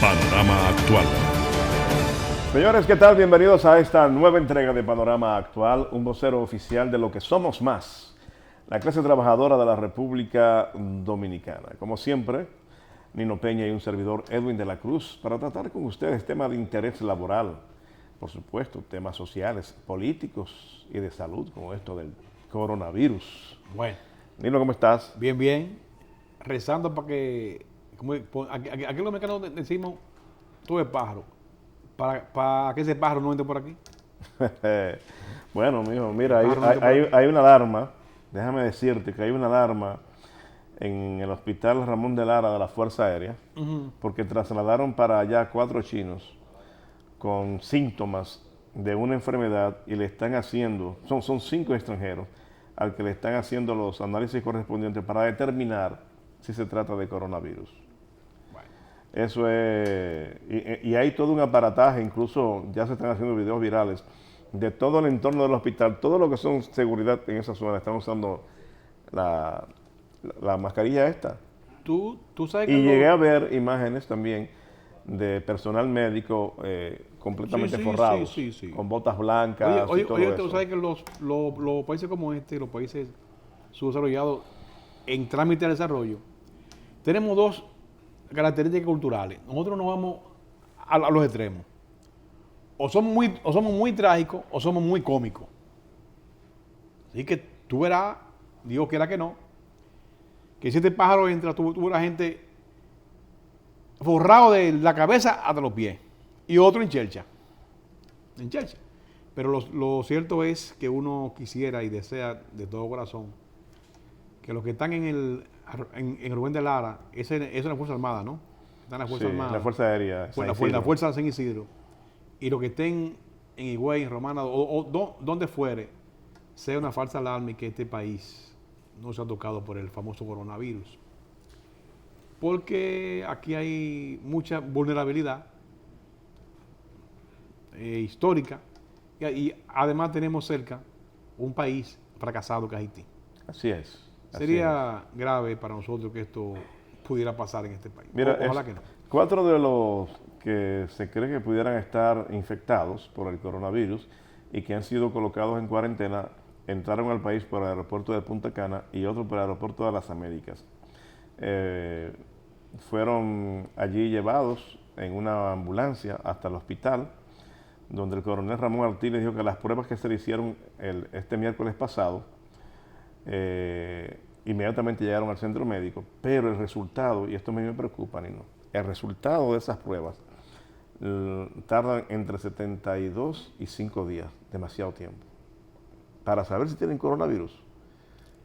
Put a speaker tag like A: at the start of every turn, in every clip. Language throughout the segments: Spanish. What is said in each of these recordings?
A: Panorama Actual.
B: Señores, ¿qué tal? Bienvenidos a esta nueva entrega de Panorama Actual, un vocero oficial de lo que somos más, la clase trabajadora de la República Dominicana. Como siempre, Nino Peña y un servidor, Edwin de la Cruz, para tratar con ustedes temas de interés laboral, por supuesto, temas sociales, políticos y de salud, como esto del coronavirus.
C: Bueno,
B: Nino, ¿cómo estás?
C: bien, bien. Rezando para que. Aquí los mexicanos decimos: tú eres pájaro. Para que ese pájaro no entre por aquí.
B: Bueno, mijo, mira,
C: El pájaro no te puede-
B: hay una alarma, déjame decirte que hay una alarma en el hospital Ramón de Lara de la Fuerza Aérea, porque trasladaron para allá 4 chinos con síntomas de una enfermedad y le están haciendo, son 5 extranjeros, al que le están haciendo los análisis correspondientes para determinar si se trata de coronavirus.
C: Bueno,
B: Eso es, y hay todo un aparataje, incluso ya se están haciendo videos virales de todo el entorno del hospital, todo lo que son seguridad en esa zona, están usando la mascarilla esta.
C: tú sabes que
B: Y llegué a ver imágenes también de personal médico completamente
C: Sí, sí,
B: forrados,
C: sí, sí, sí.
B: con botas blancas y todo
C: Oye,
B: eso.
C: tú sabes que los países como este, los países subdesarrollados en trámite de desarrollo, tenemos dos características culturales. Nosotros nos vamos a los extremos. O somos muy trágicos o somos muy cómicos. Así que tú verás, Dios quiera que no, que si este pájaro entra, tú verás gente forrado de la cabeza hasta los pies. Y otro en chelcha. En chelcha. Pero lo cierto es que uno quisiera y desea de todo corazón que los que están en Rubén de Lara, esa es una Fuerza Armada, ¿no? Están las
B: Sí,
C: Fuerzas Armadas.
B: la Fuerza Aérea. San
C: La
B: Isidro.
C: Fuerza de San Isidro. Y los que estén en Higüey, en Romana, donde fuere, sea una falsa alarma y que este país no sea tocado por el famoso coronavirus. Porque aquí hay mucha vulnerabilidad histórica y además tenemos cerca un país fracasado que es Haití.
B: Así es. Así
C: Sería grave para nosotros que esto pudiera pasar en este país.
B: Mira,
C: Ojalá que no.
B: 4 de los que se cree que pudieran estar infectados por el coronavirus y que han sido colocados en cuarentena entraron al país por el aeropuerto de Punta Cana y otro por el aeropuerto de las Américas. Fueron allí llevados en una ambulancia hasta el hospital, donde el coronel Ramón Artiles dijo que las pruebas que se le hicieron este miércoles pasado inmediatamente llegaron al centro médico, pero el resultado, y esto a mí me preocupa, Nino, el resultado de esas pruebas tardan entre 72 y 5 días, demasiado tiempo, para saber si tienen coronavirus.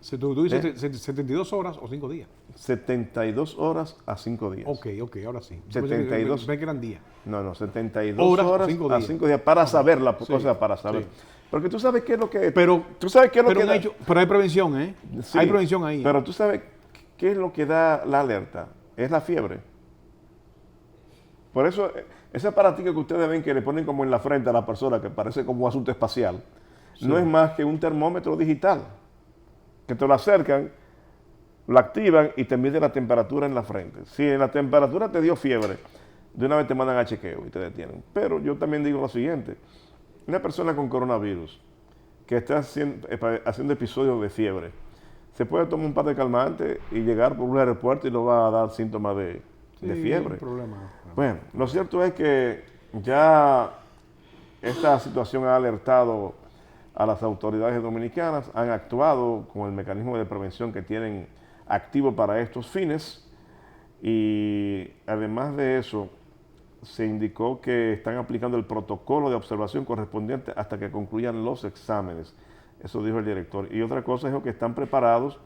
C: Si tú dices 72 horas o 5 días.
B: 72 horas a 5 días.
C: Ok, ahora sí.
B: 72.
C: Ven que eran días.
B: No, 72
C: Horas
B: horas
C: o 5
B: a
C: días.
B: 5 días para saber la
C: Sí,
B: cosa, para saber.
C: sí.
B: Porque tú sabes qué es lo que...
C: Pero,
B: tú sabes qué es lo
C: pero,
B: que da-
C: pero hay prevención, ¿eh?
B: Sí,
C: Hay prevención ahí.
B: Pero tú sabes qué es lo que da la alerta. Es la fiebre. Por eso, ese aparatico que ustedes ven que le ponen como en la frente a la persona, que parece como un asunto espacial, no es más que un termómetro digital. Que te lo acercan, lo activan y te mide la temperatura en la frente. Si en la temperatura te dio fiebre, de una vez te mandan a chequeo y te detienen. Pero yo también digo lo siguiente. Una persona con coronavirus que está haciendo episodios de fiebre, se puede tomar un par de calmantes y llegar por un aeropuerto y no va a dar síntomas de fiebre.
C: No hay problema.
B: Bueno, lo cierto es que ya esta situación ha alertado a las autoridades dominicanas, han actuado con el mecanismo de prevención que tienen activo para estos fines y además de eso se indicó que están aplicando el protocolo de observación correspondiente hasta que concluyan los exámenes. Eso dijo el director. Y otra cosa es que están preparados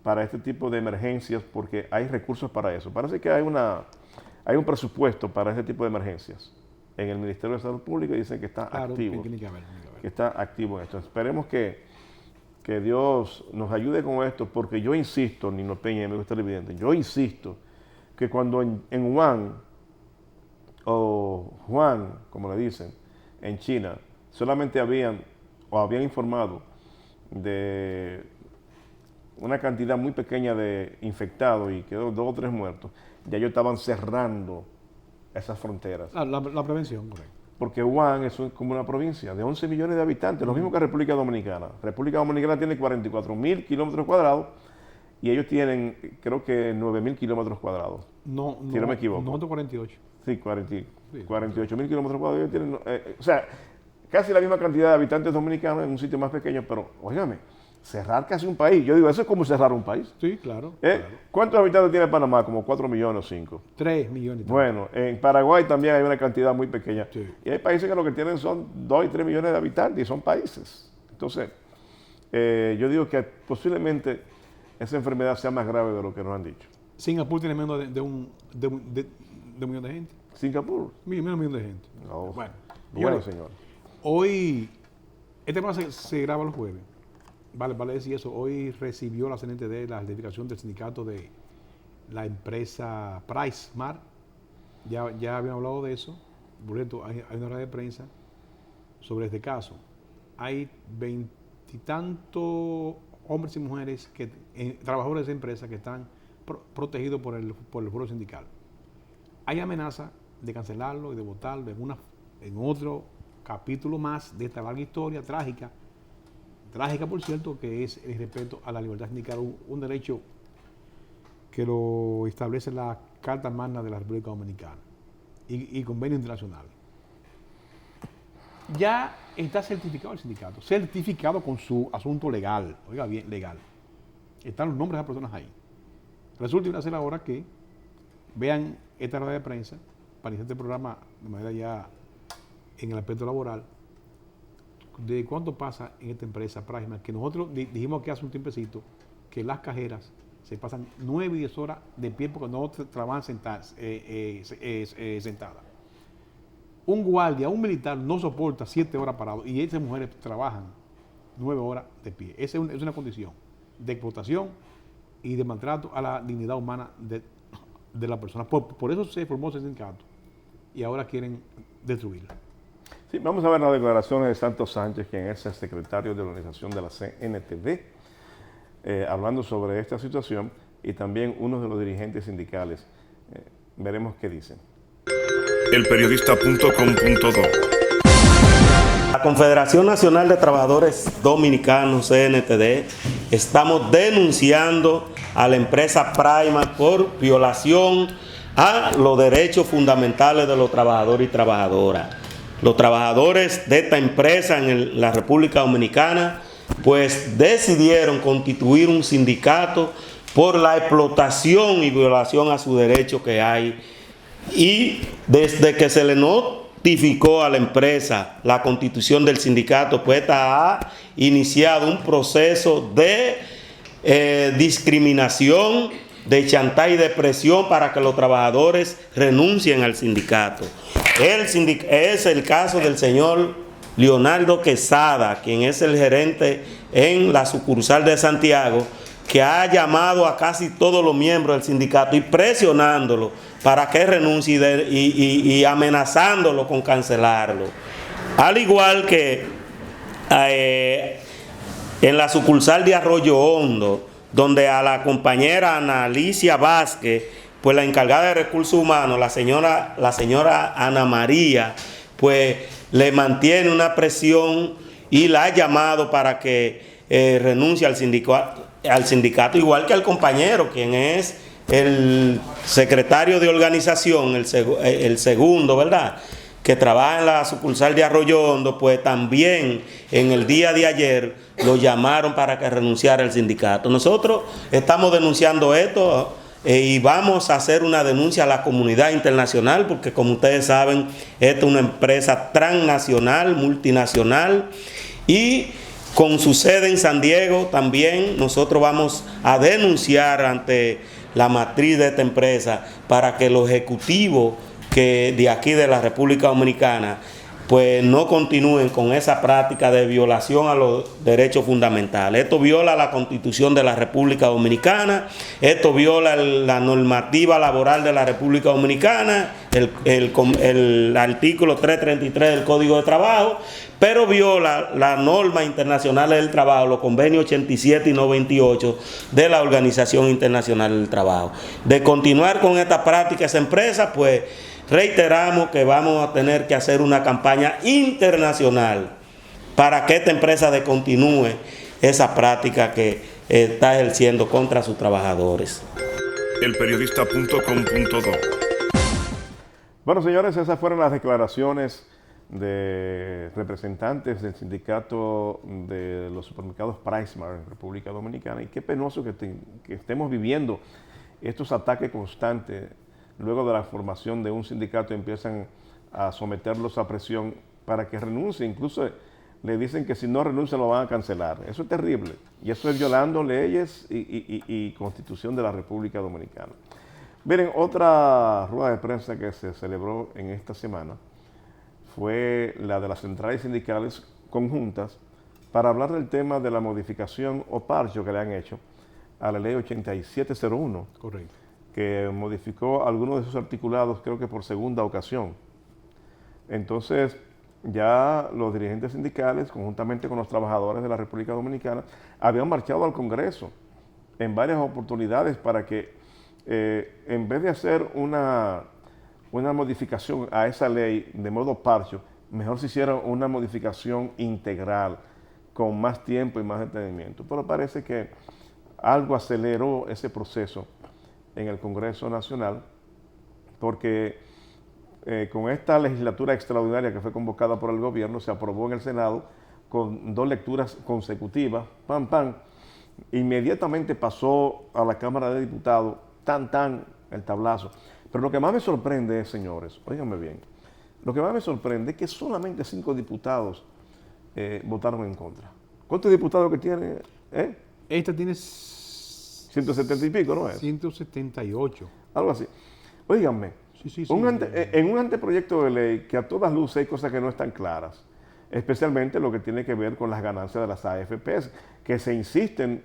B: para este tipo de emergencias porque hay recursos para eso. Parece que hay un presupuesto para este tipo de emergencias en el Ministerio de Salud Pública y dicen que está activo.
C: Tiene que haber.
B: Que está activo en esto. Esperemos que Dios nos ayude con esto, porque yo insisto, Nino Peña, me gusta el evidente, yo insisto que cuando en Wuhan, o Juan, como le dicen, en China, solamente habían informado de una cantidad muy pequeña de infectados y quedó 2 o 3 muertos, ya ellos estaban cerrando esas fronteras.
C: La prevención, correcto.
B: Porque Guam es como una provincia de 11 millones de habitantes, lo mismo que República Dominicana. República Dominicana tiene 44.000 kilómetros cuadrados y ellos tienen, creo que 9.000 kilómetros cuadrados.
C: No,
B: si no me equivoco.
C: 948.
B: Sí, 48.000 kilómetros cuadrados. Ellos tienen, o sea, casi la misma cantidad de habitantes dominicanos en un sitio más pequeño, pero, óigame, cerrar casi un país. Yo digo, eso es como cerrar un país.
C: Sí, claro.
B: ¿Cuántos habitantes tiene Panamá? Como 4 millones o 5.
C: 3 millones.
B: Bueno, en Paraguay también hay una cantidad muy pequeña.
C: Sí.
B: Y hay países que lo que tienen son 2 y 3 millones de habitantes y son países. Entonces, yo digo que posiblemente esa enfermedad sea más grave de lo que nos han dicho.
C: Singapur tiene menos de un millón de gente.
B: ¿Singapur?
C: Menos de un millón de gente.
B: No.
C: Bueno,
B: Señor.
C: Hoy, este programa se graba los jueves. Vale decir eso. Hoy recibió la CNTD la certificación del sindicato de la empresa PriceSmart. Ya habíamos hablado de eso. Por cierto, hay una rueda de prensa sobre este caso. Hay 20 y tantos hombres y mujeres, trabajadores de esa empresa que están protegidos por el foro sindical. Hay amenaza de cancelarlo y de votarlo en otro capítulo más de esta larga historia trágica por cierto, que es el respeto a la libertad sindical, un derecho que lo establece la Carta Magna de la República Dominicana y convenio internacional. Ya está certificado el sindicato, certificado con su asunto legal, oiga bien, legal. Están los nombres de las personas ahí. Resulta y va a ser ahora que vean esta rueda de prensa para iniciar este programa de manera ya en el aspecto laboral, de cuánto pasa en esta empresa PriceSmart, que nosotros dijimos que hace un tiempecito que las cajeras se pasan 9 y 10 horas de pie porque no trabajan sentadas. Un guardia, un militar no soporta 7 horas parado y esas mujeres trabajan 9 horas de pie. Esa es una condición de explotación y de maltrato a la dignidad humana de la persona. Por eso se formó ese sindicato y ahora quieren destruirla.
B: Sí, vamos a ver las declaraciones de Santos Sánchez, quien es el secretario de organización de la CNTD, hablando sobre esta situación y también uno de los dirigentes sindicales. Veremos qué dicen.
A: Elperiodista.com.do.
D: La Confederación Nacional de Trabajadores Dominicanos, CNTD, estamos denunciando a la empresa PriceSmart por violación a los derechos fundamentales de los trabajadores y trabajadoras. Los trabajadores de esta empresa en la República Dominicana pues decidieron constituir un sindicato por la explotación y violación a sus derechos que hay, y desde que se le notificó a la empresa la constitución del sindicato, pues esta ha iniciado un proceso de discriminación, de chantaje y de presión para que los trabajadores renuncien al sindicato. Es el caso del señor Leonardo Quesada, quien es el gerente en la sucursal de Santiago, que ha llamado a casi todos los miembros del sindicato y presionándolo para que renuncie y amenazándolo con cancelarlo. Al igual que en la sucursal de Arroyo Hondo, donde a la compañera Ana Alicia Vázquez, pues la encargada de recursos humanos, la señora Ana María, pues le mantiene una presión y la ha llamado para que renuncie al sindicato, igual que al compañero, quien es el secretario de organización, el segundo, ¿verdad?, que trabaja en la sucursal de Arroyo Hondo, pues también en el día de ayer lo llamaron para que renunciara al sindicato. Nosotros estamos denunciando esto y vamos a hacer una denuncia a la comunidad internacional, porque como ustedes saben, esta es una empresa transnacional, multinacional, y con su sede en San Diego también nosotros vamos a denunciar ante la matriz de esta empresa para que los ejecutivos que de aquí de la República Dominicana pues no continúen con esa práctica de violación a los derechos fundamentales. Esto viola la Constitución de la República Dominicana, esto viola la normativa laboral de la República Dominicana, el artículo 333 del Código de Trabajo, pero viola las normas internacionales del trabajo, los convenios 87 y 98 de la Organización Internacional del Trabajo. De continuar con esta práctica, esa empresa pues reiteramos que vamos a tener que hacer una campaña internacional para que esta empresa descontinúe esa práctica que está ejerciendo contra sus trabajadores.
A: Elperiodista.com.do.
B: Bueno, señores, esas fueron las declaraciones de representantes del sindicato de los supermercados PriceSmart en República Dominicana. Y qué penoso que estemos viviendo estos ataques constantes. Luego de la formación de un sindicato empiezan a someterlos a presión para que renuncie. Incluso le dicen que si no renuncia lo van a cancelar. Eso es terrible. Y eso es violando leyes y constitución de la República Dominicana. Miren, otra rueda de prensa que se celebró en esta semana fue la de las centrales sindicales conjuntas para hablar del tema de la modificación o parcho que le han hecho a la ley 8701.
C: Correcto.
B: Que modificó algunos de sus articulados, creo que por segunda ocasión. Entonces, ya los dirigentes sindicales, conjuntamente con los trabajadores de la República Dominicana, habían marchado al Congreso en varias oportunidades para que, en vez de hacer una modificación a esa ley de modo parcho, mejor se hiciera una modificación integral, con más tiempo y más detenimiento. Pero parece que algo aceleró ese proceso en el Congreso Nacional, porque con esta legislatura extraordinaria que fue convocada por el gobierno, se aprobó en el Senado con 2 lecturas consecutivas, pam, pam, inmediatamente pasó a la Cámara de Diputados, el tablazo. Pero lo que más me sorprende es, señores, óiganme bien, lo que más me sorprende es que solamente 5 diputados votaron en contra. ¿Cuántos diputados que tiene?
C: Esta tiene
B: 170 y pico, ¿no es?
C: 178.
B: Algo así. Óiganme,
C: Sí.
B: En un anteproyecto de ley que a todas luces hay cosas que no están claras, especialmente lo que tiene que ver con las ganancias de las AFPs, que se insisten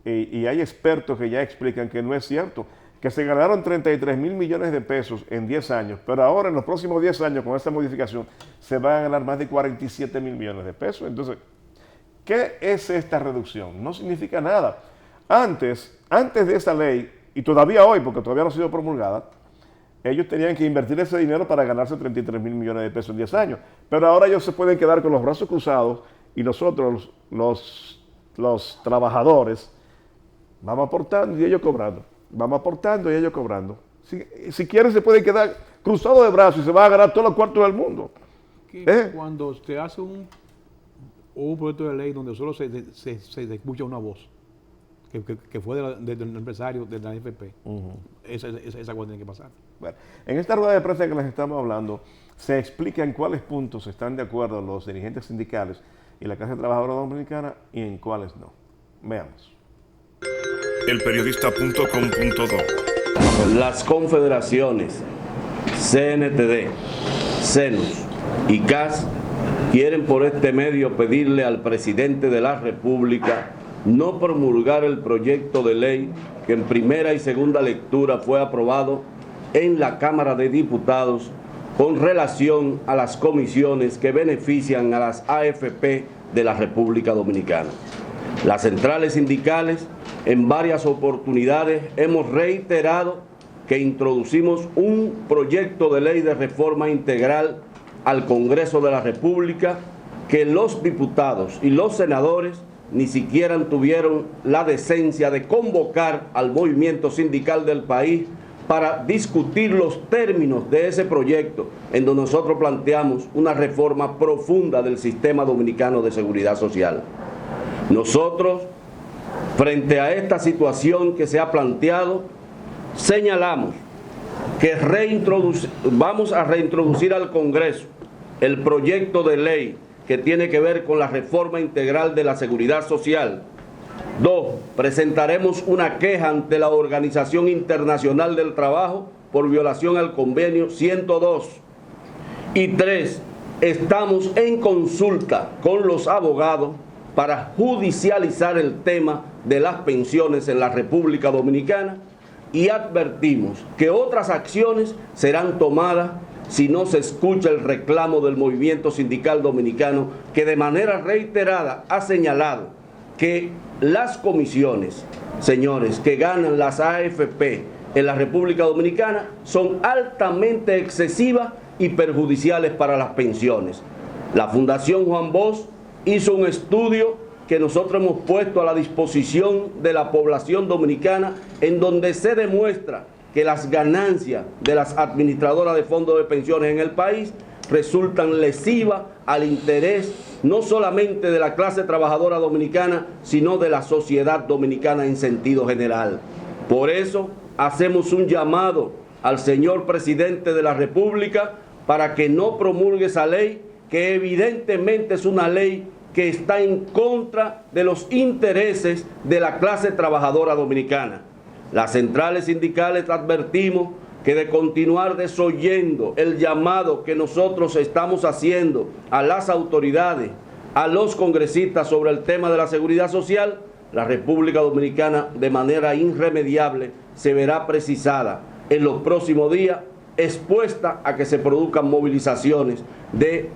B: y hay expertos que ya explican que no es cierto, que se ganaron 33 mil millones de pesos en 10 años, pero ahora en los próximos 10 años con esta modificación se van a ganar más de 47 mil millones de pesos. Entonces, ¿qué es esta reducción? No significa nada. Antes de esa ley, y todavía hoy, porque todavía no ha sido promulgada, ellos tenían que invertir ese dinero para ganarse 33 mil millones de pesos en 10 años. Pero ahora ellos se pueden quedar con los brazos cruzados y nosotros, los trabajadores, vamos aportando y ellos cobrando. Vamos aportando y ellos cobrando. Si quieren se pueden quedar cruzados de brazos y se van a ganar todos los cuartos del mundo.
C: Cuando usted hace un proyecto de ley donde solo se escucha una voz, que fue del empresario, de la AFP, esa cosa tiene que pasar.
B: Bueno, en esta rueda de prensa que les estamos hablando, se explica en cuáles puntos están de acuerdo los dirigentes sindicales y la Casa Trabajadora Dominicana y en cuáles no. Veamos.
A: Elperiodista.com.do.
E: Las confederaciones CNTD, CENUS y CAS quieren por este medio pedirle al presidente de la República no promulgar el proyecto de ley que en primera y segunda lectura fue aprobado en la Cámara de Diputados con relación a las comisiones que benefician a las AFP de la República Dominicana. Las centrales sindicales en varias oportunidades hemos reiterado que introducimos un proyecto de ley de reforma integral al Congreso de la República que los diputados y los senadores ni siquiera tuvieron la decencia de convocar al movimiento sindical del país para discutir los términos de ese proyecto, en donde nosotros planteamos una reforma profunda del sistema dominicano de seguridad social. Nosotros, frente a esta situación que se ha planteado, señalamos que vamos a reintroducir al Congreso el proyecto de ley que tiene que ver con la reforma integral de la seguridad social. 2. Presentaremos una queja ante la Organización Internacional del Trabajo por violación al convenio 102. Y 3. Estamos en consulta con los abogados para judicializar el tema de las pensiones en la República Dominicana y advertimos que otras acciones serán tomadas si no se escucha el reclamo del movimiento sindical dominicano, que de manera reiterada ha señalado que las comisiones, señores, que ganan las AFP en la República Dominicana son altamente excesivas y perjudiciales para las pensiones. La Fundación Juan Bosch hizo un estudio que nosotros hemos puesto a la disposición de la población dominicana, en donde se demuestra que las ganancias de las administradoras de fondos de pensiones en el país resultan lesivas al interés no solamente de la clase trabajadora dominicana, sino de la sociedad dominicana en sentido general. Por eso hacemos un llamado al señor presidente de la República para que no promulgue esa ley, que evidentemente es una ley que está en contra de los intereses de la clase trabajadora dominicana. Las centrales sindicales advertimos que de continuar desoyendo el llamado que nosotros estamos haciendo a las autoridades, a los congresistas sobre el tema de la seguridad social, la República Dominicana de manera irremediable se verá precisada en los próximos días, expuesta a que se produzcan movilizaciones de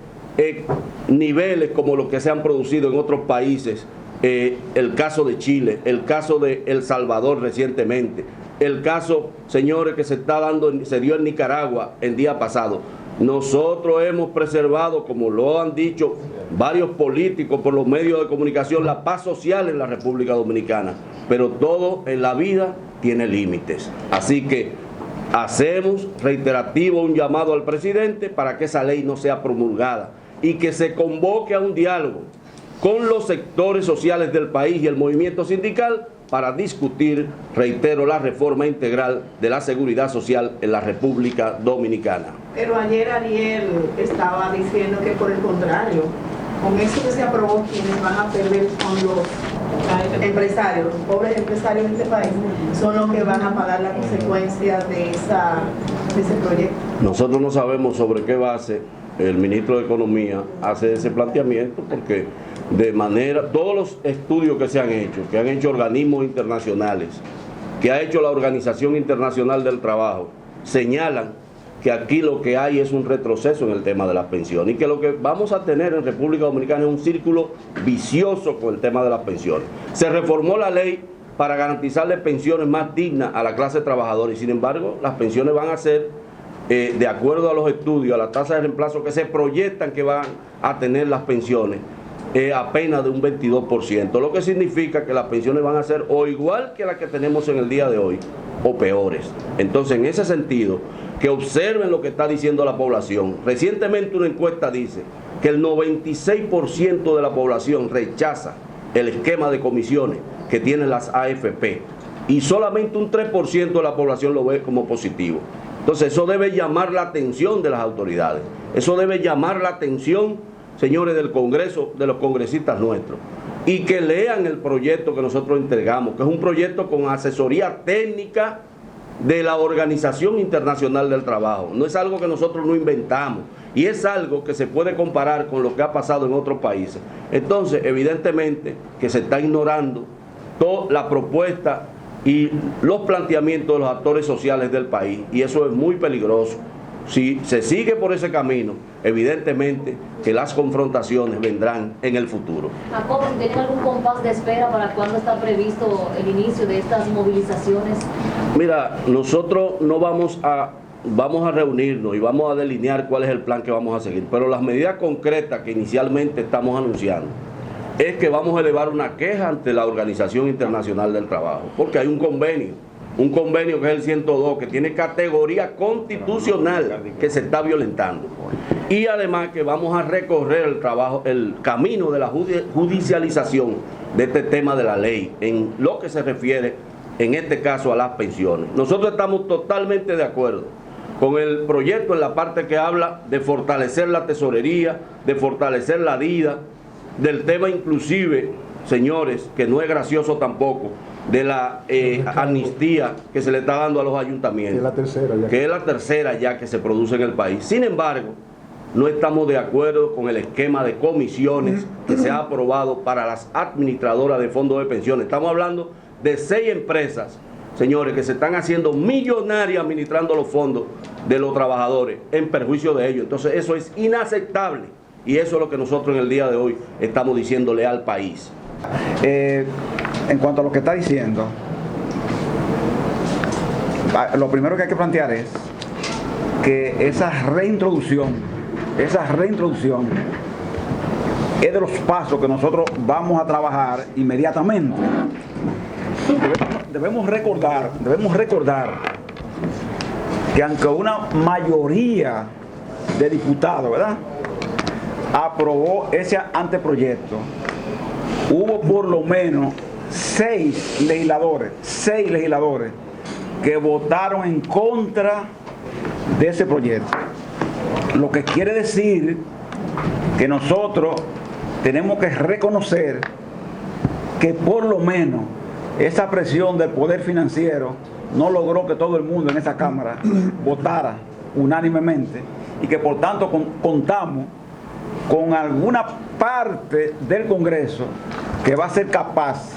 E: niveles como los que se han producido en otros países, el caso de Chile, el caso de El Salvador recientemente, el caso, señores, que se dio en Nicaragua el día pasado. Nosotros hemos preservado, como lo han dicho varios políticos por los medios de comunicación, la paz social en la República Dominicana, pero todo en la vida tiene límites. Así que hacemos reiterativo un llamado al presidente para que esa ley no sea promulgada y que se convoque a un diálogo con los sectores sociales del país y el movimiento sindical para discutir, reitero, la reforma integral de la seguridad social en la República Dominicana.
F: Pero ayer Ariel estaba diciendo que por el contrario, con eso que se aprobó, quienes van a perder son los empresarios, los pobres empresarios de este país, son los que van a pagar las consecuencias de ese proyecto.
E: Nosotros no sabemos sobre qué base el ministro de Economía hace ese planteamiento, porque de manera, todos los estudios que se han hecho organismos internacionales, que ha hecho la Organización Internacional del Trabajo, señalan que aquí lo que hay es un retroceso en el tema de las pensiones y que lo que vamos a tener en República Dominicana es un círculo vicioso con el tema de las pensiones. Se reformó la ley para garantizarle pensiones más dignas a la clase trabajadora y sin embargo las pensiones van a ser, de acuerdo a los estudios, a la tasa de reemplazo que se proyectan que van a tener las pensiones, apenas de un 22%, lo que significa que las pensiones van a ser o igual que las que tenemos en el día de hoy o peores. Entonces, en ese sentido, que observen lo que está diciendo la población. Recientemente una encuesta dice que el 96% de la población rechaza el esquema de comisiones que tienen las AFP y solamente un 3% de la población lo ve como positivo. Entonces, eso debe llamar la atención de las autoridades, eso debe llamar la atención, señores del Congreso, de los congresistas nuestros, y que lean el proyecto que nosotros entregamos, que es un proyecto con asesoría técnica de la Organización Internacional del Trabajo. No es algo que nosotros no inventamos y es algo que se puede comparar con lo que ha pasado en otros países. Entonces, evidentemente que se está ignorando toda la propuesta y los planteamientos de los actores sociales del país y eso es muy peligroso. Si se sigue por ese camino, evidentemente que las confrontaciones vendrán en el futuro.
G: Jacobo, ¿tienen algún compás de espera para cuándo está previsto el inicio de estas movilizaciones?
E: Mira, nosotros no vamos a reunirnos y vamos a delinear cuál es el plan que vamos a seguir, pero las medidas concretas que inicialmente estamos anunciando es que vamos a elevar una queja ante la Organización Internacional del Trabajo, porque hay un convenio que es el 102, que tiene categoría constitucional que se está violentando. Y además que vamos a recorrer el camino de la judicialización de este tema de la ley, en lo que se refiere, en este caso, a las pensiones. Nosotros estamos totalmente de acuerdo con el proyecto en la parte que habla de fortalecer la tesorería, de fortalecer la DIDA, del tema inclusive, señores, que no es gracioso tampoco, de la amnistía que se le está dando a los ayuntamientos, que es la tercera ya que se produce en el país. Sin embargo, no estamos de acuerdo con el esquema de comisiones que se ha aprobado para las administradoras de fondos de pensiones. Estamos hablando de 6 empresas, señores, que se están haciendo millonarias administrando los fondos de los trabajadores en perjuicio de ellos. Entonces eso es inaceptable y eso es lo que nosotros en el día de hoy estamos diciéndole al país.
H: En cuanto a lo que está diciendo, lo primero que hay que plantear es que esa reintroducción es de los pasos que nosotros vamos a trabajar inmediatamente. Debemos recordar que aunque una mayoría de diputados, ¿verdad?, aprobó ese anteproyecto, hubo por lo menos 6 legisladores que votaron en contra de ese proyecto. Lo que quiere decir que nosotros tenemos que reconocer que por lo menos esa presión del poder financiero no logró que todo el mundo en esa Cámara votara unánimemente y que por tanto contamos con alguna parte del Congreso que va a ser capaz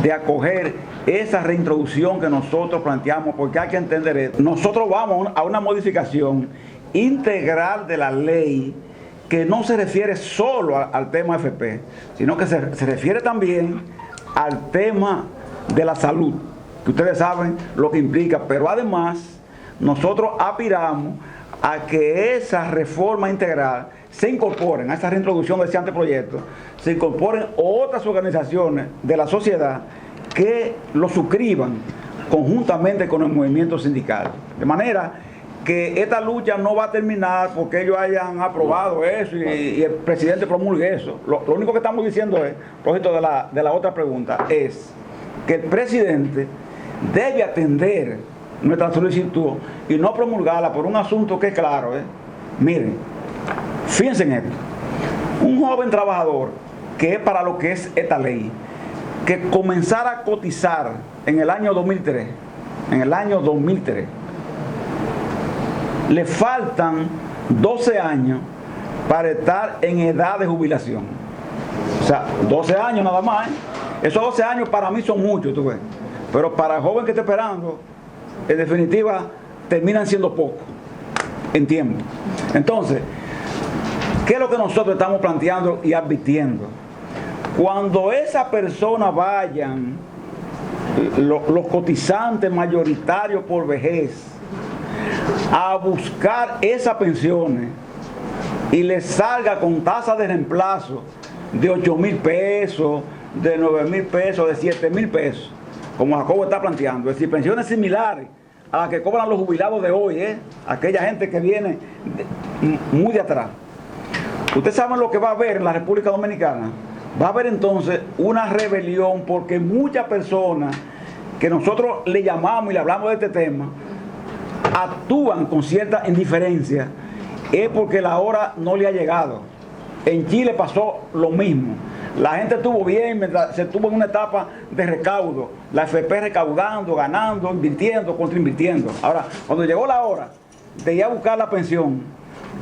H: de acoger esa reintroducción que nosotros planteamos, porque hay que entender esto. Nosotros vamos a una modificación integral de la ley que no se refiere solo al tema FP, sino que se refiere también al tema de la salud, que ustedes saben lo que implica, pero además nosotros aspiramos a que esa reforma integral se incorporen, a esa reintroducción de ese anteproyecto, se incorporen otras organizaciones de la sociedad que lo suscriban conjuntamente con el movimiento sindical. De manera que esta lucha no va a terminar porque ellos hayan aprobado eso y el presidente promulgue eso. Lo único que estamos diciendo es, propósito de la otra pregunta, es que el presidente debe atender nuestra solicitud y no promulgarla por un asunto que es claro. Miren, fíjense en esto. Un joven trabajador, que es para lo que es esta ley, que comenzara a cotizar en el año 2003, le faltan 12 años para estar en edad de jubilación. O sea, 12 años nada más. Esos 12 años para mí son muchos, tú ves. Pero para el joven que está esperando, en definitiva, terminan siendo pocos en tiempo. Entonces, ¿qué es lo que nosotros estamos planteando y advirtiendo? Cuando esa persona vayan, los cotizantes mayoritarios por vejez, a buscar esas pensiones y les salga con tasa de reemplazo de 8,000 pesos, de 9,000 pesos, de 7,000 pesos, como Jacobo está planteando, es decir, pensiones similares a las que cobran los jubilados de hoy, aquella gente que viene muy de atrás. Ustedes saben lo que va a haber en la República Dominicana. Va a haber entonces una rebelión porque muchas personas que nosotros le llamamos y le hablamos de este tema actúan con cierta indiferencia, es porque la hora no le ha llegado. En Chile pasó lo mismo. La gente estuvo bien mientras se estuvo en una etapa de recaudo. La AFP recaudando, ganando, invirtiendo, contrainvirtiendo. Ahora, cuando llegó la hora de ir a buscar la pensión,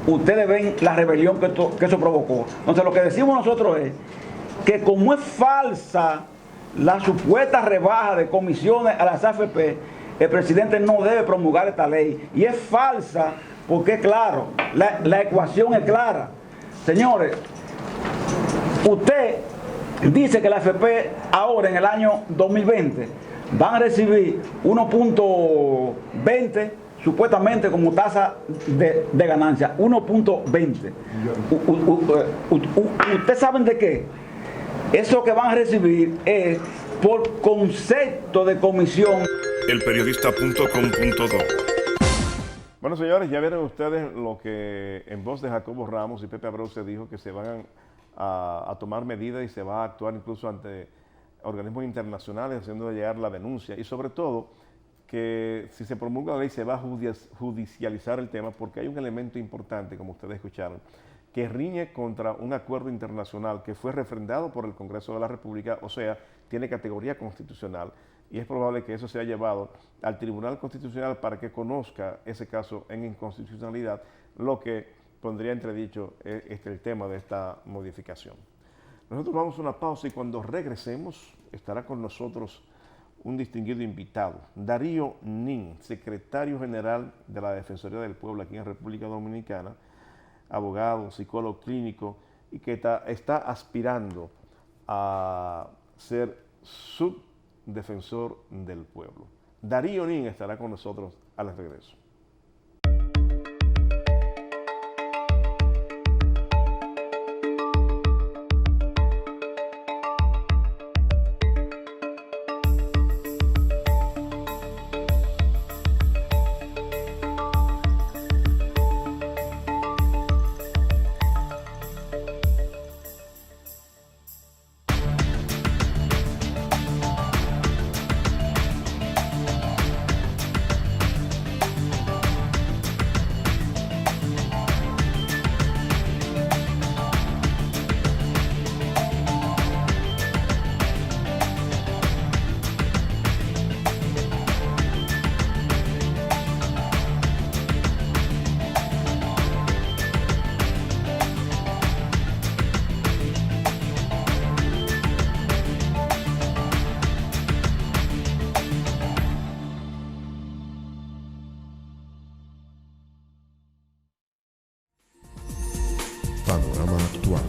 H: ustedes ven la rebelión que eso provocó. Entonces, lo que decimos nosotros es que como es falsa la supuesta rebaja de comisiones a las AFP, el presidente no debe promulgar esta ley. Y es falsa porque, claro, la ecuación es clara. Señores, usted dice que la AFP ahora en el año 2020 van a recibir 1.20 supuestamente como tasa de ganancia, 1.20. ¿Ustedes saben de qué? Eso que van a recibir es por concepto de comisión.
A: Elperiodista.com.do.
B: Bueno, señores, ya vieron ustedes lo que en voz de Jacobo Ramos y Pepe Abreu se dijo, que se van a tomar medidas y se va a actuar incluso ante organismos internacionales haciendo llegar la denuncia, y sobre todo que si se promulga la ley se va a judicializar el tema, porque hay un elemento importante, como ustedes escucharon, que riñe contra un acuerdo internacional que fue refrendado por el Congreso de la República, o sea, tiene categoría constitucional, y es probable que eso sea llevado al Tribunal Constitucional para que conozca ese caso en inconstitucionalidad, lo que pondría entredicho el tema de esta modificación. Nosotros vamos a una pausa y cuando regresemos estará con nosotros un distinguido invitado, Darío Nin, secretario general de la Defensoría del Pueblo aquí en República Dominicana, abogado, psicólogo clínico, y que está aspirando a ser subdefensor del pueblo. Darío Nin estará con nosotros al regreso.
A: Panorama Actual.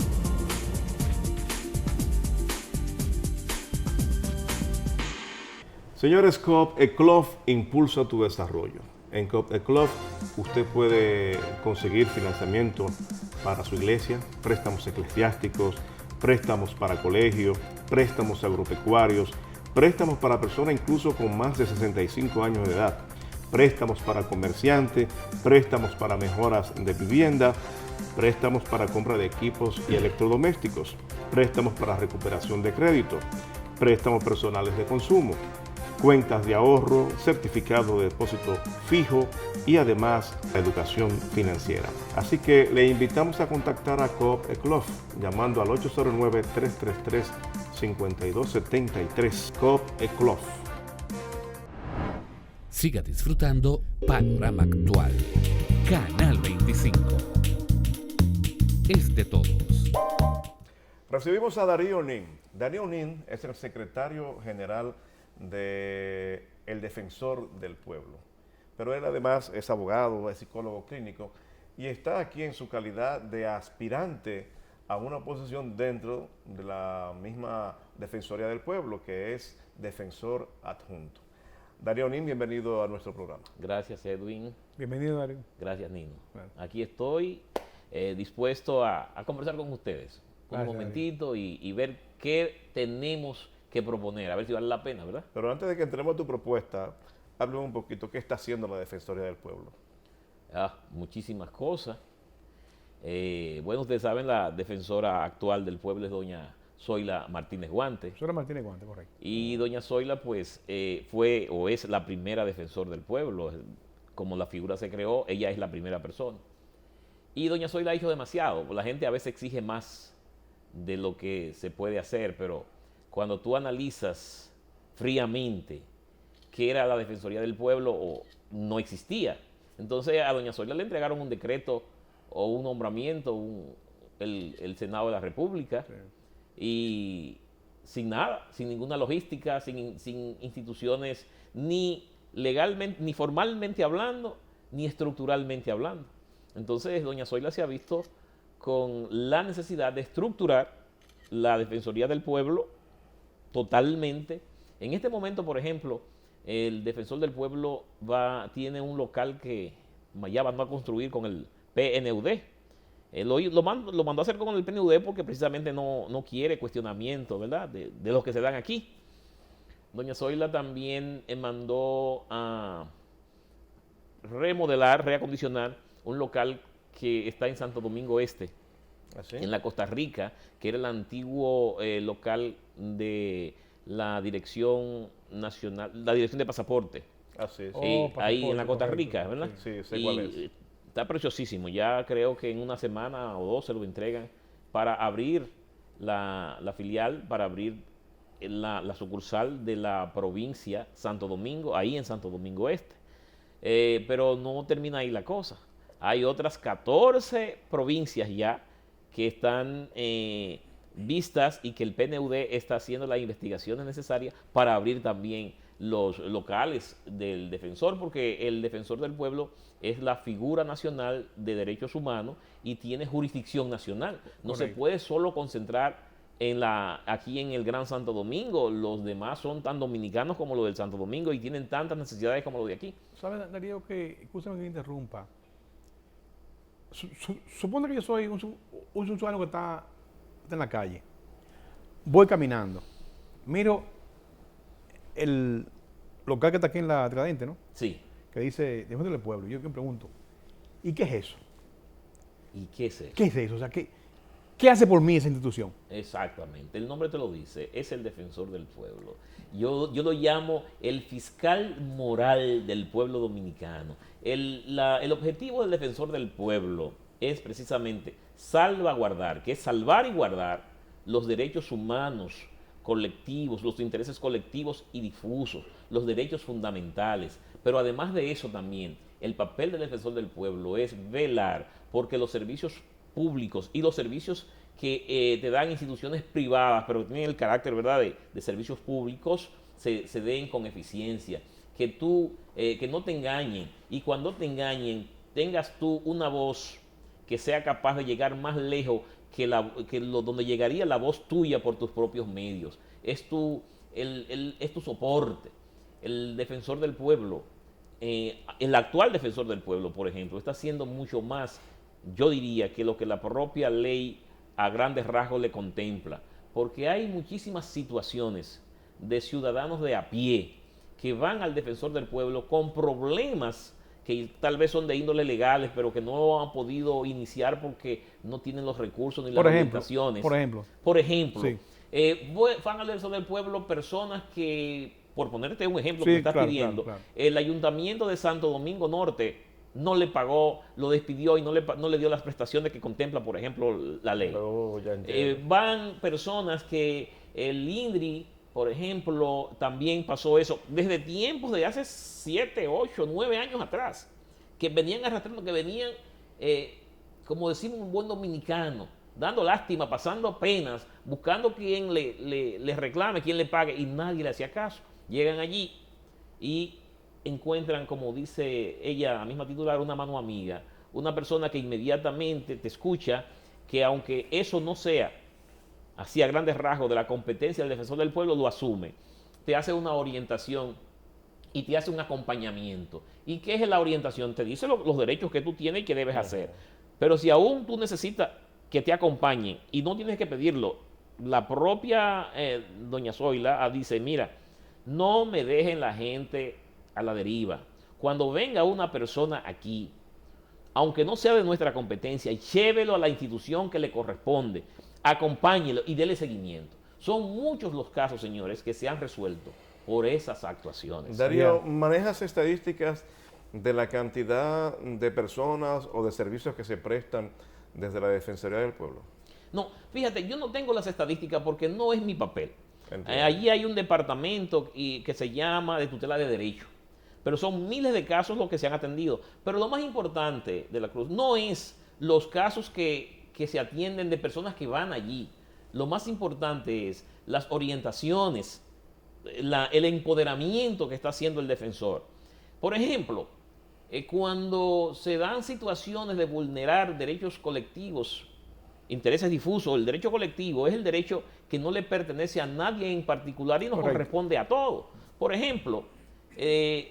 B: Señores, COP ECLOF impulsa tu desarrollo. En COP ECLOF usted puede conseguir financiamiento para su iglesia, préstamos eclesiásticos, préstamos para colegios, préstamos agropecuarios, préstamos para personas incluso con más de 65 años de edad, préstamos para comerciantes, préstamos para mejoras de vivienda, préstamos para compra de equipos y electrodomésticos, préstamos para recuperación de crédito, préstamos personales de consumo, cuentas de ahorro, certificado de depósito fijo y además la educación financiera. Así que le invitamos a contactar a Coop ECLOF llamando al 809-333-5273. Coop ECLOF.
I: Siga disfrutando Panorama Actual. Canal 25. Es de todos.
B: Recibimos a Darío Nin. Darío Nin es el secretario general de el Defensor del Pueblo, pero él además es abogado, es psicólogo clínico y está aquí en su calidad de aspirante a una posición dentro de la misma Defensoría del Pueblo, que es defensor adjunto. Darío Nin, bienvenido a nuestro programa.
J: Gracias, Edwin.
C: Bienvenido, Darío.
J: Gracias, Nino.
C: Bueno.
J: Aquí estoy dispuesto a conversar con ustedes
C: Gracias,
J: un momentito y ver qué tenemos que proponer, a ver si vale la pena, ¿verdad?
B: Pero antes de que entremos a tu propuesta, háblame un poquito, ¿qué está haciendo la Defensoría del Pueblo?
J: Muchísimas cosas. Bueno, ustedes saben, la defensora actual del pueblo es doña Zoila Martínez Guante.
C: Zoila Martínez Guante, correcto.
J: Y doña Zoila, pues, fue o es la primera defensor del pueblo. Como la figura se creó, ella es la primera persona. Y doña Zoila ha hecho demasiado. La gente a veces exige más de lo que se puede hacer, pero cuando tú analizas fríamente qué era la Defensoría del Pueblo, no existía. Entonces a doña Zoila le entregaron un decreto o un nombramiento, el Senado de la República, sí. Y sin nada, sin ninguna logística, sin instituciones, ni legalmente, ni formalmente hablando, ni estructuralmente hablando. Entonces doña Zoila se ha visto con la necesidad de estructurar la Defensoría del Pueblo totalmente. En este momento, por ejemplo, el Defensor del Pueblo tiene un local que ya van a construir con el PNUD. Lo mandó a hacer con el PNUD porque precisamente no quiere cuestionamiento, ¿verdad?, de los que se dan aquí. Doña Zoila también mandó a reacondicionar un local que está en Santo Domingo Este, ¿así?, en la Costa Rica, que era el antiguo local de la Dirección Nacional, la Dirección de Pasaporte.
B: Así es.
J: Ahí en la Costa Rica, ¿verdad?
B: Sí, sé cuál es.
J: Está preciosísimo. Ya creo que en una semana o dos se lo entregan para abrir la filial, para abrir la sucursal de la provincia Santo Domingo, ahí en Santo Domingo Este. Pero no termina ahí la cosa. Hay otras 14 provincias ya que están vistas y que el PNUD está haciendo las investigaciones necesarias para abrir también los locales del defensor, porque el Defensor del Pueblo es la figura nacional de derechos humanos y tiene jurisdicción nacional. No se puede solo concentrar aquí en el Gran Santo Domingo. Los demás son tan dominicanos como los del Santo Domingo y tienen tantas necesidades como los de aquí.
C: ¿Sabes, Darío, que, escúchame que interrumpa? Supone que yo soy un ciudadano que está en la calle. Voy caminando. Miro el local que está aquí en la Tiradentes, ¿no?
J: Sí.
C: Que dice, Defensor del Pueblo. Yo me pregunto, ¿y qué es eso?
J: ¿Y qué es eso?
C: ¿Qué es eso? O sea, ¿qué hace por mí esa institución?
J: Exactamente, el nombre te lo dice, es el defensor del pueblo. Yo lo llamo el fiscal moral del pueblo dominicano. El objetivo del defensor del pueblo es precisamente salvaguardar, que es salvar y guardar los derechos humanos colectivos, los intereses colectivos y difusos, los derechos fundamentales. Pero además de eso también, el papel del defensor del pueblo es velar porque los servicios públicos y los servicios que te dan instituciones privadas, pero que tienen el carácter, ¿verdad?, de servicios públicos, se den con eficiencia. Que no te engañen, y cuando te engañen, tengas tú una voz que sea capaz de llegar más lejos donde llegaría la voz tuya por tus propios medios. Es tu soporte. El defensor del pueblo, el actual defensor del pueblo, por ejemplo, está haciendo mucho más, yo diría, que lo que la propia ley a grandes rasgos le contempla, porque hay muchísimas situaciones de ciudadanos de a pie que van al defensor del pueblo con problemas que tal vez son de índole legales, pero que no han podido iniciar porque no tienen los recursos ni las orientaciones. Por ejemplo, sí. Van al defensor del pueblo personas que, por ponerte un ejemplo, sí, que me estás pidiendo, claro. El Ayuntamiento de Santo Domingo Norte no le pagó, lo despidió y no le dio las prestaciones que contempla, por ejemplo, la ley. Van personas que el INDRI, por ejemplo, también pasó eso desde tiempos de hace 7, 8, 9 años atrás, que venían arrastrando, que venían, como decimos un buen dominicano, dando lástima, pasando penas, buscando quien le reclame, quien le pague, y nadie le hacía caso. Llegan allí y encuentran, como dice ella, la misma titular, una mano amiga, una persona que inmediatamente te escucha, que aunque eso no sea así a grandes rasgos de la competencia del defensor del pueblo, lo asume, te hace una orientación y te hace un acompañamiento. ¿Y qué es la orientación? Te dice los derechos que tú tienes y que debes hacer. Pero si aún tú necesitas que te acompañen y no tienes que pedirlo, la propia doña Zoila dice, mira, no me dejen la gente a la deriva. Cuando venga una persona aquí, aunque no sea de nuestra competencia, llévelo a la institución que le corresponde, acompáñelo y dele seguimiento. Son muchos los casos, señores, que se han resuelto por esas actuaciones.
B: Darío, ¿manejas estadísticas de la cantidad de personas o de servicios que se prestan desde la Defensoría del Pueblo?
J: No, fíjate, yo no tengo las estadísticas porque no es mi papel. Allí hay un departamento que se llama de tutela de derechos, pero son miles de casos los que se han atendido. Pero lo más importante de la Cruz no es los casos que se atienden de personas que van allí. Lo más importante es las orientaciones, el empoderamiento que está haciendo el defensor. Por ejemplo, cuando se dan situaciones de vulnerar derechos colectivos, intereses difusos, el derecho colectivo es el derecho que no le pertenece a nadie en particular y nos corresponde a todos. Por ejemplo, es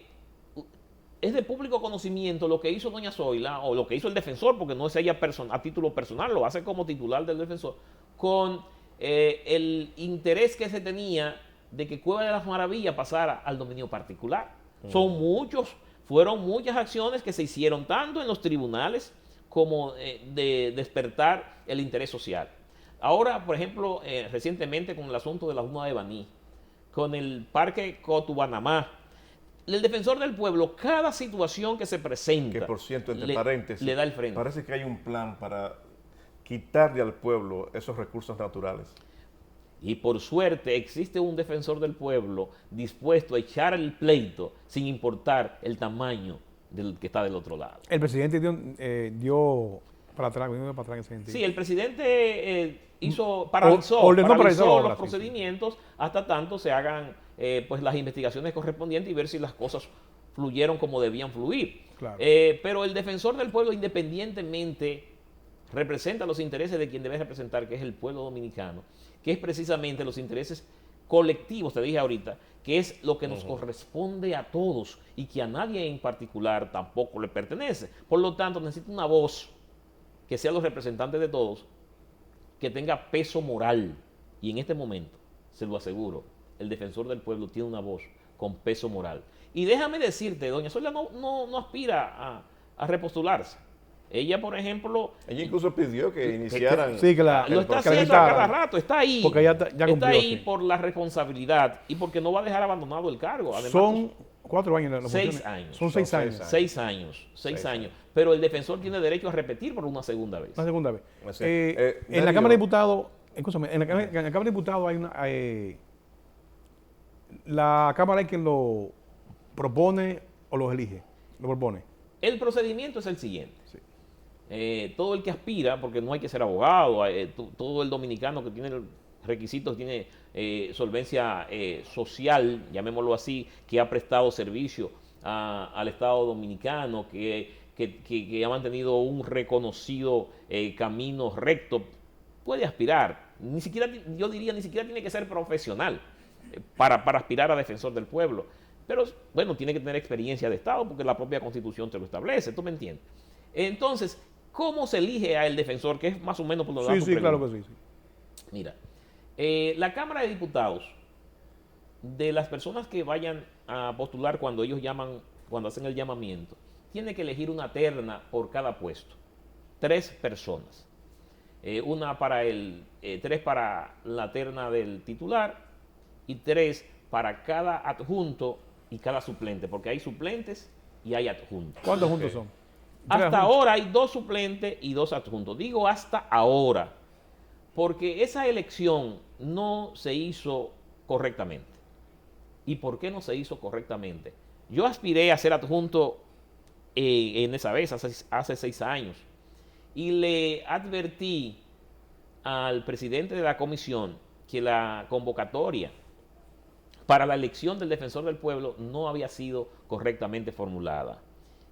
J: de público conocimiento lo que hizo doña Zoila o lo que hizo el defensor, porque no es ella a título personal, lo hace como titular del defensor, con el interés que se tenía de que Cueva de las Maravillas pasara al dominio particular. Fueron muchas acciones que se hicieron tanto en los tribunales como de despertar el interés social. Ahora, por ejemplo, recientemente con el asunto de la Juma de Baní, con el Parque Cotubanamá, el defensor del pueblo, cada situación que se presenta,
B: que por cierto, entre paréntesis,
J: le da el frente.
B: Parece que hay un plan para quitarle al pueblo esos recursos naturales.
J: Y por suerte existe un defensor del pueblo dispuesto a echar el pleito sin importar el tamaño del que está del otro lado.
C: El presidente dio para atrás en ese sentido.
J: Sí, el presidente paralizó los procedimientos hasta tanto se hagan pues las investigaciones correspondientes y ver si las cosas fluyeron como debían fluir.
C: Claro.
J: Pero el defensor del pueblo, independientemente representa los intereses de quien debe representar, que es el pueblo dominicano, que es precisamente los intereses colectivos, te dije ahorita, que es lo que nos corresponde a todos y que a nadie en particular tampoco le pertenece. Por lo tanto, necesita una voz que sea los representantes de todos, que tenga peso moral. Y en este momento, se lo aseguro, el defensor del pueblo tiene una voz con peso moral. Y déjame decirte, doña Zoila no aspira a repostularse. Ella, por ejemplo...
B: Ella incluso pidió que iniciaran...
C: Sí, que
J: lo está haciendo a cada rato, está ahí.
C: Porque ya cumplió,
J: está ahí
C: sí.
J: por la responsabilidad y porque no va a dejar abandonado el cargo. Además,
C: son 4 años. Las
J: 6 años.
C: Son 6 años.
J: 6 años. 6 años. Pero el defensor tiene derecho a repetir por una segunda vez.
C: Una segunda vez.
B: Sí.
C: En la Cámara de Diputados, escúchame, en la Cámara de Diputados hay una... la Cámara es quien lo propone o los elige. Lo propone.
J: El procedimiento es el siguiente.
C: Sí.
J: Todo el que aspira, porque no hay que ser abogado, todo el dominicano que tiene requisitos, tiene solvencia social, llamémoslo así, que ha prestado servicio al Estado dominicano, que ha mantenido un reconocido camino recto, puede aspirar. Ni siquiera, yo diría, ni siquiera tiene que ser profesional para aspirar a defensor del pueblo. Pero, bueno, tiene que tener experiencia de Estado porque la propia Constitución te lo establece, ¿tú me entiendes? Entonces, ¿cómo se elige a el defensor? Que es más o menos por lo que
C: Sí, claro que sí.
J: Mira, la Cámara de Diputados, de las personas que vayan a postular cuando ellos cuando hacen el llamamiento, tiene que elegir una terna por cada puesto. 3 personas. 3 para la terna del titular y 3 para cada adjunto y cada suplente, porque hay suplentes y hay adjuntos.
C: ¿Cuántos adjuntos son?
J: Hasta ahora hay 2 suplentes y 2 adjuntos. Digo hasta ahora, porque esa elección no se hizo correctamente. ¿Y por qué no se hizo correctamente? Yo aspiré a ser adjunto en esa vez, hace 6 años, y le advertí al presidente de la comisión que la convocatoria para la elección del defensor del pueblo no había sido correctamente formulada.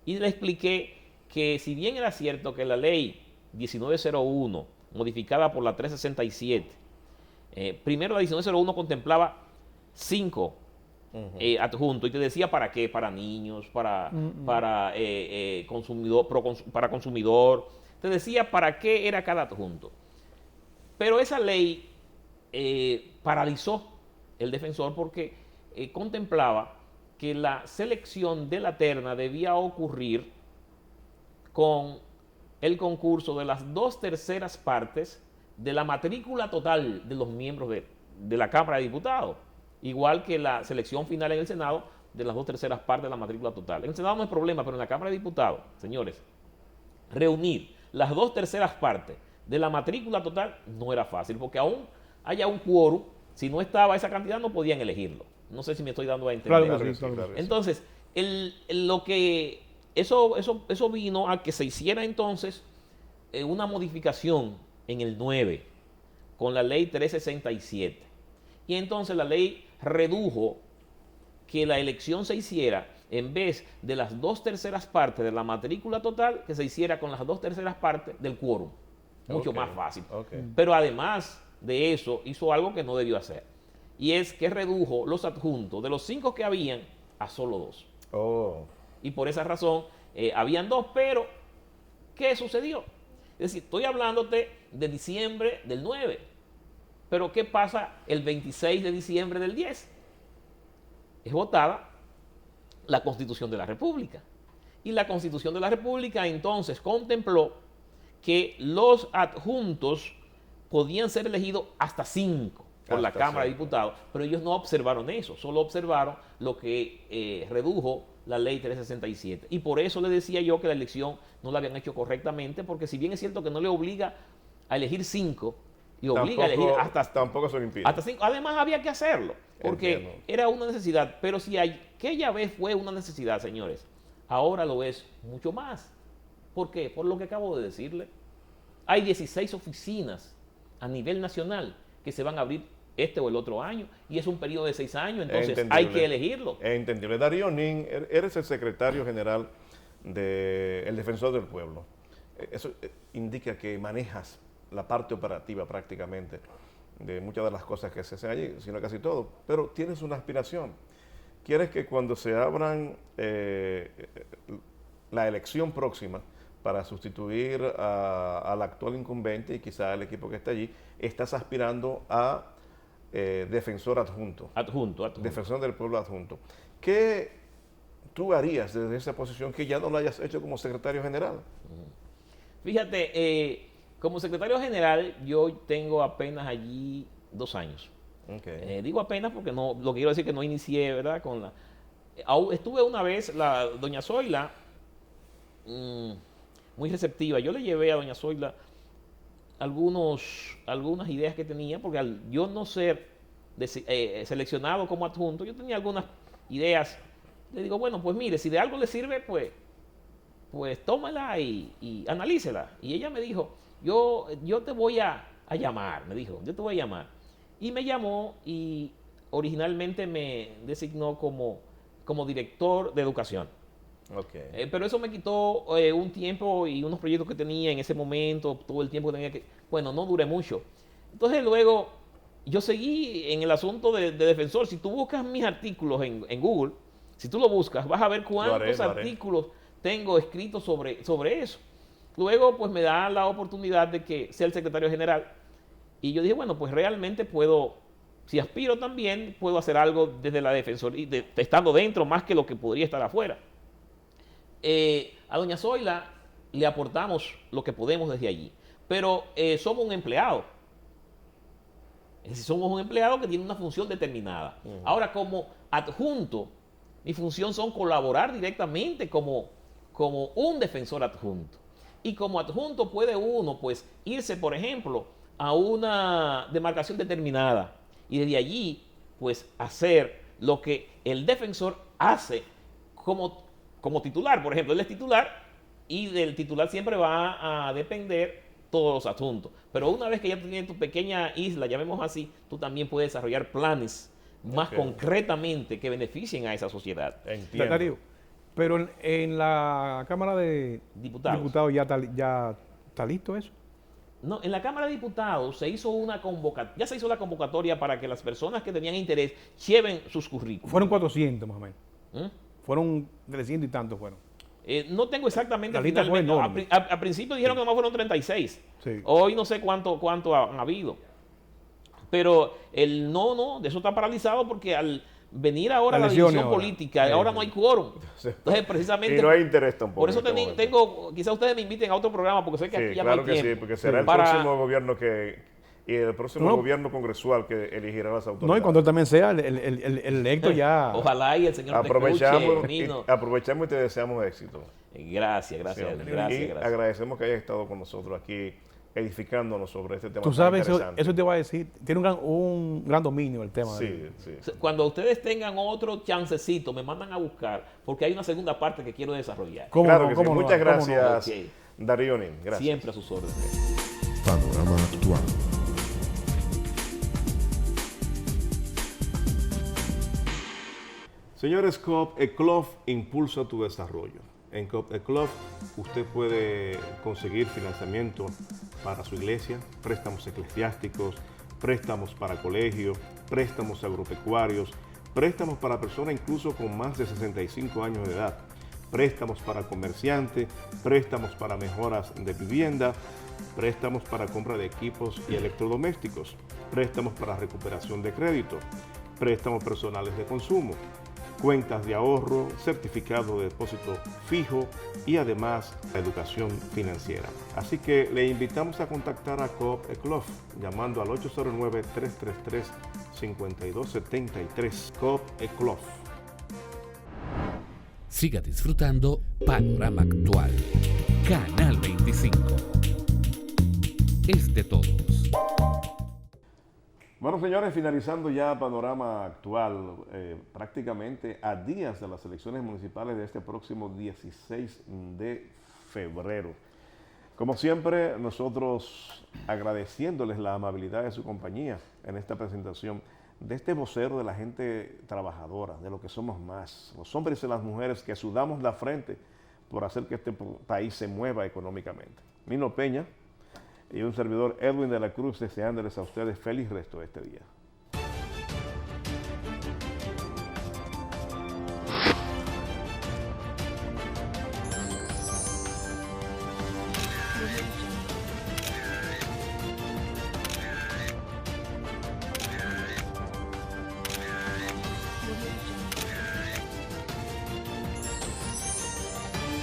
J: Y le expliqué que si bien era cierto que la ley 1901, modificada por la 367, primero la 1901 contemplaba 5 adjuntos y te decía para qué, para niños, para consumidor, te decía para qué era cada adjunto. Pero esa ley paralizó el defensor porque contemplaba que la selección de la terna debía ocurrir con el concurso de las 2/3 partes de la matrícula total de los miembros de la Cámara de Diputados, igual que la selección final en el Senado de las 2/3 partes de la matrícula total. En el Senado no hay problema, pero en la Cámara de Diputados, señores, reunir las 2/3 partes de la matrícula total no era fácil, porque aún haya un quórum, si no estaba esa cantidad no podían elegirlo. No sé si me estoy dando a entender.
C: Claro.
J: Entonces, eso vino a que se hiciera entonces una modificación en el 9 con la ley 367. Y entonces la ley redujo que la elección se hiciera en vez de las 2/3 partes de la matrícula total, que se hiciera con las 2/3 partes del quórum. Mucho más fácil. Pero además de eso, hizo algo que no debió hacer. Y es que redujo los adjuntos de los 5 que habían a solo 2. Y por esa razón, habían 2, pero ¿qué sucedió? Es decir, estoy hablándote de diciembre del 9. Pero ¿qué pasa el 26 de diciembre del 10? Es votada la Constitución de la República. Y la Constitución de la República entonces contempló que los adjuntos podían ser elegidos hasta 5 por la Cámara de Diputados, pero ellos no observaron eso, solo observaron lo que redujo la ley 367. Y por eso le decía yo que la elección no la habían hecho correctamente, porque si bien es cierto que no le obliga a elegir 5, y obliga a elegir
B: tampoco se lo impide.
J: Hasta 5. Además había que hacerlo, porque era una necesidad. Pero si aquella vez fue una necesidad, señores, ahora lo es mucho más. ¿Por qué? Por lo que acabo de decirle. Hay 16 oficinas a nivel nacional que se van a abrir este o el otro año, y es un periodo de 6 años, entonces hay que elegirlo.
B: Es entendible. Darío Nin, eres el secretario general del Defensor del Pueblo. eso indica que manejas la parte operativa prácticamente de muchas de las cosas que se hacen allí, sino casi todo, pero tienes una aspiración. Quieres que cuando se abran la elección próxima para sustituir al actual incumbente y quizá al equipo que está allí, estás aspirando a defensor adjunto.
J: Adjunto.
B: Defensor del pueblo adjunto. ¿Qué tú harías desde esa posición que ya no lo hayas hecho como secretario general?
J: Fíjate, como secretario general yo tengo apenas allí 2 años.
B: Okay.
J: Digo apenas porque no, lo que quiero decir que no inicié, ¿verdad? Estuve una vez, doña Zoila, muy receptiva. Yo le llevé a doña Zoila algunas ideas que tenía, porque al yo no ser seleccionado como adjunto, yo tenía algunas ideas. Le digo, bueno, pues mire, si de algo le sirve, pues tómala y analícela. Y ella me dijo, yo te voy a llamar, me dijo, yo te voy a llamar. Y me llamó y originalmente me designó como director de educación.
B: Okay.
J: Pero eso me quitó un tiempo y unos proyectos que tenía en ese momento, todo el tiempo que tenía que... Bueno, no duré mucho. Entonces luego yo seguí en el asunto de defensor. Si tú buscas mis artículos en Google, si tú lo buscas, vas a ver cuántos artículos tengo escritos sobre eso. Luego pues me da la oportunidad de que sea el secretario general. Y yo dije, bueno, pues realmente puedo, si aspiro también, puedo hacer algo desde la defensoría, estando dentro más que lo que podría estar afuera. A doña Zoila le aportamos lo que podemos desde allí, pero somos un empleado. Es decir, somos un empleado que tiene una función determinada. Ahora, como adjunto, mi función son colaborar directamente como un defensor adjunto. Y como adjunto puede uno, pues, irse, por ejemplo, a una demarcación determinada y desde allí, pues, hacer lo que el defensor hace como titular. Por ejemplo, él es titular y del titular siempre va a depender todos los adjuntos. Pero una vez que ya tienes tu pequeña isla, llamémoslo así, tú también puedes desarrollar planes más concretamente que beneficien a esa sociedad.
B: Entiendo.
C: Darío, pero en la Cámara de Diputados ya está listo eso.
J: No, en la Cámara de Diputados se hizo ya se hizo la convocatoria para que las personas que tenían interés lleven sus currículos.
C: Fueron 400 más o menos. Fueron 300 y tantos fueron.
J: No tengo exactamente
C: la lista fue enorme.
J: Al principio dijeron que nomás fueron 36.
C: Sí.
J: Hoy no sé cuánto han habido. Pero el no, de eso está paralizado porque al venir ahora la división política, ahora no hay quórum. Entonces, precisamente...
B: Y no hay interés tampoco.
J: Por eso quizás ustedes me inviten a otro programa porque sé que aquí ya no hay tiempo. Claro que sí,
B: porque será el próximo gobierno y el próximo gobierno congresual que elegirá las autoridades.
C: No, y cuando él también sea el electo ya...
J: Ojalá y el señor
B: aprovechamos y te deseamos éxito.
J: Gracias.
B: Agradecemos que hayas estado con nosotros aquí edificándonos sobre este tema.
C: Tú sabes, eso te iba a decir, tiene un gran dominio el tema.
B: Sí.
J: Cuando ustedes tengan otro chancecito, me mandan a buscar, porque hay una segunda parte que quiero desarrollar.
B: Claro que sí. Muchas gracias, Darío Nin. Gracias.
J: Siempre a sus órdenes.
A: Panorama Actual.
B: Señores, Coop Eclof impulsa tu desarrollo. En Coop Eclof usted puede conseguir financiamiento para su iglesia, préstamos eclesiásticos, préstamos para colegios, préstamos agropecuarios, préstamos para personas incluso con más de 65 años de edad, préstamos para comerciantes, préstamos para mejoras de vivienda, préstamos para compra de equipos y electrodomésticos, préstamos para recuperación de crédito, préstamos personales de consumo, cuentas de ahorro, certificado de depósito fijo y además la educación financiera. Así que le invitamos a contactar a Coop Eclof llamando al 809-333-5273. Coop Eclof.
I: Siga disfrutando Panorama Actual. Canal 25. Es de todos.
B: Bueno, señores, finalizando ya Panorama Actual, prácticamente a días de las elecciones municipales de este próximo 16 de febrero. Como siempre, nosotros agradeciéndoles la amabilidad de su compañía en esta presentación de este vocero de la gente trabajadora, de lo que somos más, los hombres y las mujeres que sudamos la frente por hacer que este país se mueva económicamente. Nino Peña y un servidor Edwin de la Cruz, deseándoles a ustedes feliz resto de este día.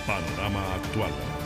A: Panorama Actual.